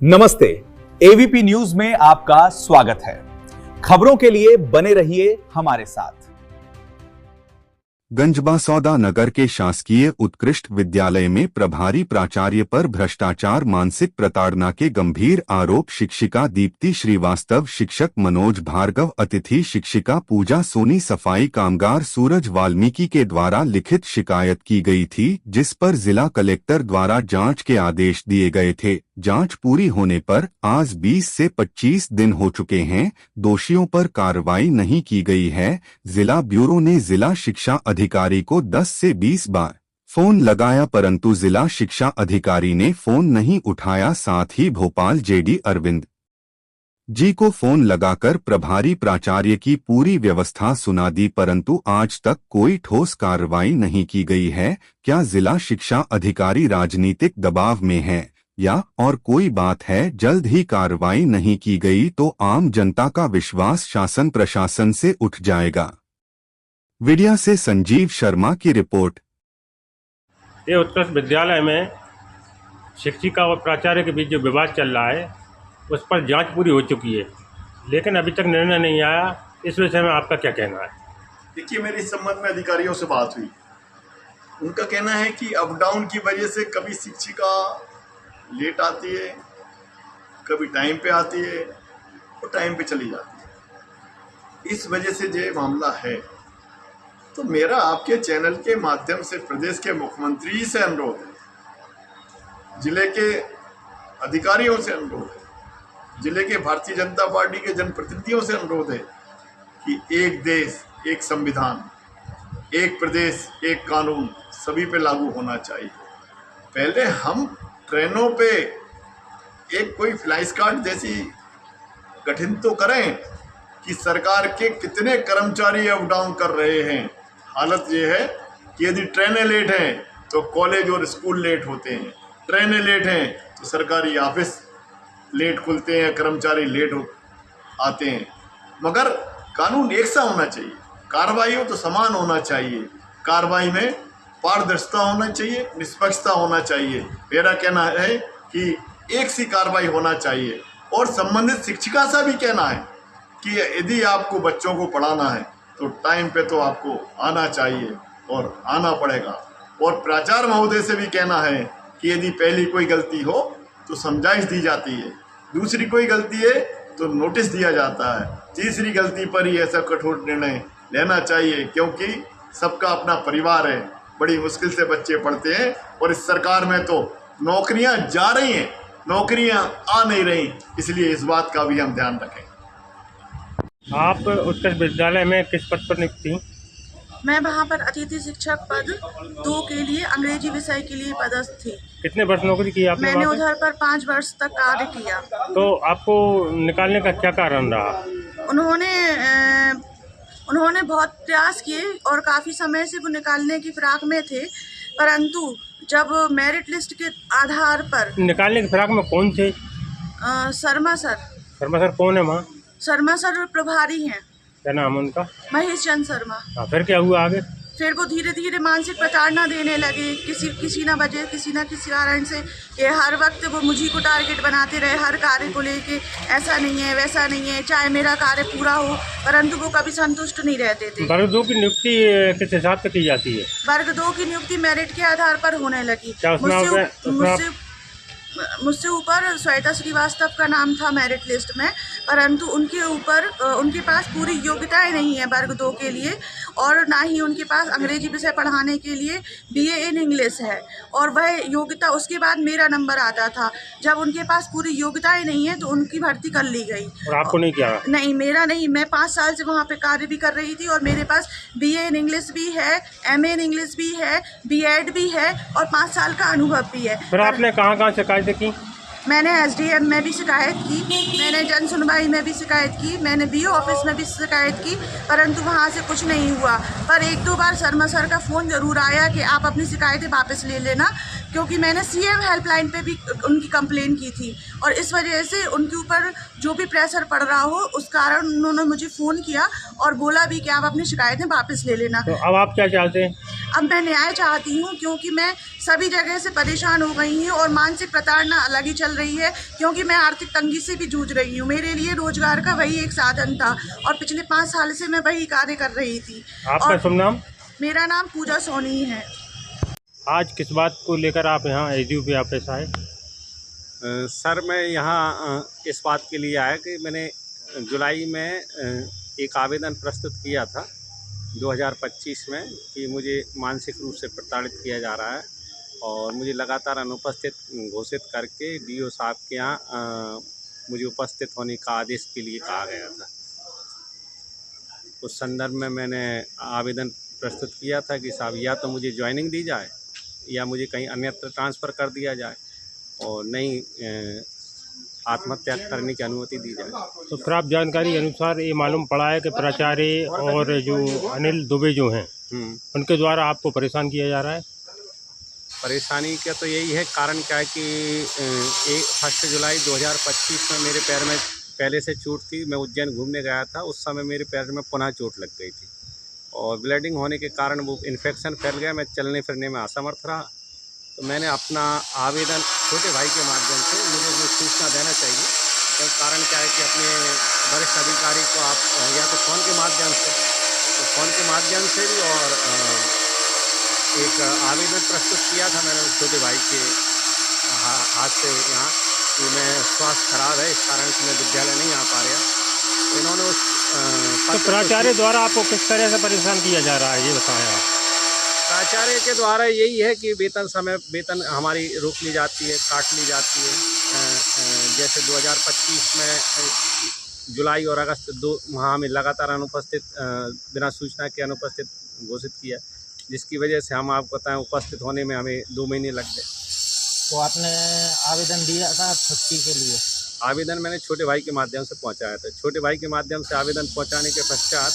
नमस्ते, AVP news में आपका स्वागत है। खबरों के लिए बने रहिए हमारे साथ। गंजबासौदा नगर के शासकीय उत्कृष्ट विद्यालय में प्रभारी प्राचार्य पर भ्रष्टाचार मानसिक प्रताड़ना के गंभीर आरोप। शिक्षिका दीप्ति श्रीवास्तव, शिक्षक मनोज भार्गव, अतिथि शिक्षिका पूजा सोनी, सफाई कामगार सूरज वाल्मीकि के द्वारा लिखित शिकायत की गई थी, जिस पर जिला कलेक्टर द्वारा जांच के आदेश दिए गए थे। जांच पूरी होने पर आज 20 से 25 दिन हो चुके हैं। दोषियों पर कार्रवाई नहीं की गई है। जिला ब्यूरो ने जिला शिक्षा अधिकारी को 10 से 20 बार फोन लगाया, परंतु जिला शिक्षा अधिकारी ने फोन नहीं उठाया। साथ ही भोपाल जेडी अरविंद जी को फोन लगाकर प्रभारी प्राचार्य की पूरी व्यवस्था सुना दी, परंतु आज तक कोई ठोस कार्रवाई नहीं की गई है। क्या जिला शिक्षा अधिकारी राजनीतिक दबाव में है या और कोई बात है? जल्द ही कार्रवाई नहीं की गई तो आम जनता का विश्वास शासन प्रशासन से उठ जाएगा। वीडियो से संजीव शर्मा की रिपोर्ट। ये उत्कृष्ट विद्यालय में शिक्षिका और प्राचार्य के बीच जो विवाद चल रहा है उस पर जांच पूरी हो चुकी है, लेकिन अभी तक निर्णय नहीं आया। इस विषय में आपका क्या कहना है? देखिए, मेरी इस संबंध में अधिकारियों से बात हुई। उनका कहना है कि अप डाउन की वजह से कभी शिक्षिका लेट आती है, कभी टाइम पे आती है और टाइम पे चली जाती है। इस वजह से ये मामला है। तो मेरा आपके चैनल के माध्यम से प्रदेश के मुख्यमंत्री से अनुरोध है, जिले के अधिकारियों से अनुरोध है, जिले के भारतीय जनता पार्टी के जनप्रतिनिधियों से अनुरोध है कि एक देश एक संविधान, एक प्रदेश एक कानून सभी पे लागू होना चाहिए। पहले हम ट्रेनों पे एक कोई फ्लाइस कार्ड जैसी गठन तो करें कि सरकार के कितने कर्मचारी अप डाउन कर रहे हैं। हालत ये है कि यदि ट्रेनें लेट हैं तो कॉलेज और स्कूल लेट होते हैं, ट्रेनें लेट हैं तो सरकारी ऑफिस लेट खुलते हैं, कर्मचारी लेट आते हैं। मगर कानून एक सा होना चाहिए, कार्रवाई हो तो समान होना चाहिए, कार्रवाई में पारदर्शिता होना चाहिए, निष्पक्षता होना चाहिए। मेरा कहना है कि एक सी कार्रवाई होना चाहिए। और संबंधित शिक्षिका से भी कहना है कि यदि आपको बच्चों को पढ़ाना है तो टाइम पे तो आपको आना चाहिए और आना पड़ेगा। और प्राचार्य महोदय से भी कहना है कि यदि पहली कोई गलती हो तो समझाइश दी जाती है, दूसरी कोई गलती है तो नोटिस दिया जाता है, तीसरी गलती पर ही ऐसा कठोर निर्णय लेना चाहिए, क्योंकि सबका अपना परिवार है। बड़ी मुश्किल से बच्चे पढ़ते हैं और इस सरकार में तो नौकरियां जा रही हैं, नौकरियां आ नहीं रही। इसलिए इस बात का भी हम ध्यान रखें। आप उत्कृष्ट विद्यालय में किस पद पर नियुक्त थी? मैं वहाँ पर अतिथि शिक्षक पद 2 के लिए अंग्रेजी विषय के लिए पदस्थ थी। कितने वर्ष नौकरी की आपने? मैंने उधर पर 5 वर्ष तक कार्य किया। तो आपको निकालने का क्या कारण रहा? उन्होंने बहुत प्रयास किए और काफ़ी समय से वो निकालने की फिराक में थे, परंतु जब मेरिट लिस्ट के आधार पर निकालने की फिराक में कौन थे? शर्मा सर। शर्मा सर कौन है वहाँ? शर्मा सर प्रभारी हैं। क्या नाम है उनका? महेश चंद शर्मा। हाँ, फिर क्या हुआ आगे? फिर वो धीरे धीरे मानसिक प्रताड़ना देने लगे, किसी ना वजह किसी ना किसी कारण से। ये हर वक्त वो मुझी को टारगेट बनाते रहे, हर कार्य को लेके ऐसा नहीं है वैसा नहीं है, चाहे मेरा कार्य पूरा हो, परंतु वो कभी संतुष्ट नहीं रहते थे। वर्ग 2 की नियुक्ति किस हिसाब से की जाती है? वर्ग 2 की नियुक्ति मेरिट के आधार पर होने लगी। मुझसे ऊपर श्वेता श्रीवास्तव का नाम था मेरिट लिस्ट में, परंतु उनके पास पूरी योग्यताएं नहीं है वर्ग 2 के लिए, और ना ही उनके पास अंग्रेजी विषय पढ़ाने के लिए BA इन इंग्लिश है, और वह योग्यता उसके बाद मेरा नंबर आता था। जब उनके पास पूरी योग्यताएं नहीं है तो उनकी भर्ती कर ली गई। और आपको नहीं किया? नहीं, मेरा नहीं। मैं 5 साल से वहाँ पे कार्य भी कर रही थी और मेरे पास BA इन इंग्लिश भी है, MA इन इंग्लिश भी है, B.Ed भी है और 5 साल का अनुभव भी है। फिर आपने कहाँ शिकायत की? मैंने SDM में भी शिकायत की, मैंने जन सुनवाई में भी शिकायत की, मैंने BO ऑफिस में भी शिकायत की, परंतु वहाँ से कुछ नहीं हुआ। पर 1-2 बार शर्मा सर का फ़ोन ज़रूर आया कि आप अपनी शिकायतें वापस ले लेना, क्योंकि मैंने सीएम हेल्पलाइन पे भी उनकी कंप्लेन की थी और इस वजह से उनके ऊपर जो भी प्रेशर पड़ रहा हो उस कारण उन्होंने मुझे फ़ोन किया और बोला भी कि आप अपनी शिकायतें वापस ले लेना। तो अब आप क्या चाहते हैं? अब मैं न्याय चाहती हूँ क्योंकि मैं सभी जगह से परेशान हो गई हूँ और मानसिक प्रताड़ना अलग ही चल रही है, क्योंकि मैं आर्थिक तंगी से भी जूझ रही हूँ। मेरे लिए रोजगार का वही एक साधन था और पिछले 5 साल से मैं वही कार्य कर रही थी। आपका और शुभ नाम? मेरा नाम पूजा सोनी है। आज किस बात को लेकर आप यहाँ एसडीओ ऑफिस आए? सर मैं यहाँ इस बात के लिए आया कि मैंने जुलाई में एक आवेदन प्रस्तुत किया था 2025 में कि मुझे मानसिक रूप से प्रताड़ित किया जा रहा है और मुझे लगातार अनुपस्थित घोषित करके डीओ साहब के यहाँ मुझे उपस्थित होने का आदेश के लिए कहा गया था। उस संदर्भ में मैंने आवेदन प्रस्तुत किया था कि साहब या तो मुझे ज्वाइनिंग दी जाए या मुझे कहीं अन्यत्र ट्रांसफ़र कर दिया जाए और नहीं आत्महत्या करने की अनुमति दी जाए। तो प्राप्त जानकारी के अनुसार ये मालूम पड़ा है कि प्राचार्य और जो अनिल दुबे जो हैं उनके द्वारा आपको परेशान किया जा रहा है। परेशानी का तो यही है, कारण क्या है कि 1 जुलाई 2025 में मेरे पैर में पहले से चोट थी। मैं उज्जैन घूमने गया था, उस समय मेरे पैर में पुनः चोट लग गई थी और ब्लीडिंग होने के कारण वो इन्फेक्शन फैल गया। मैं चलने फिरने में असमर्थ रहा, तो मैंने अपना आवेदन छोटे भाई के माध्यम से, मुझे वो सूचना देना चाहिए। तो कारण क्या है कि अपने वरिष्ठ अधिकारी को आप या तो फ़ोन के माध्यम से भी और एक आवेदन प्रस्तुत किया था मैंने छोटे भाई के हाथ से यहाँ कि मैं स्वास्थ्य खराब है, इस कारण से मैं विद्यालय नहीं आ पा रहा। इन्होंने उस तो प्राचार्य द्वारा आपको किस तरह से परेशान किया जा रहा है ये बताएं आप। प्राचार्य के द्वारा यही है कि वेतन हमारी रोक ली जाती है, काट ली जाती है। जैसे 2025 में जुलाई और अगस्त 2 माह में लगातार अनुपस्थित, बिना सूचना के अनुपस्थित घोषित किया, जिसकी वजह से हम आपको बताएं उपस्थित होने में हमें 2 महीने लग गए। तो आपने आवेदन दिया था छुट्टी के लिए? आवेदन मैंने छोटे भाई के माध्यम से पहुंचाया था। छोटे भाई के माध्यम से आवेदन पहुंचाने के पश्चात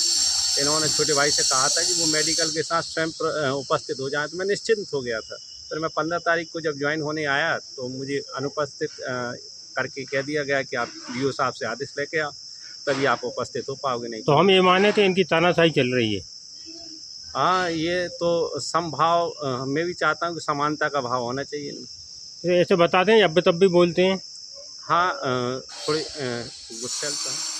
इन्होंने छोटे भाई से कहा था कि वो मेडिकल के साथ स्वयं उपस्थित हो जाए, तो मैं निश्चिंत हो गया था। फिर मैं 15 तारीख को जब ज्वाइन होने आया तो मुझे अनुपस्थित करके कह दिया गया कि आप डीओ साहब से आदेश लेके आओ, तभी आप उपस्थित हो पाओगे, नहीं तो हम ये माने थे इनकी तानाशाही चल रही है। हाँ, ये तो समभाव, मैं भी चाहता हूँ कि समानता का भाव होना चाहिए। ऐसे बताते हैं अब तब भी बोलते हैं। हाँ, थोड़ी गुस्सा चलता है।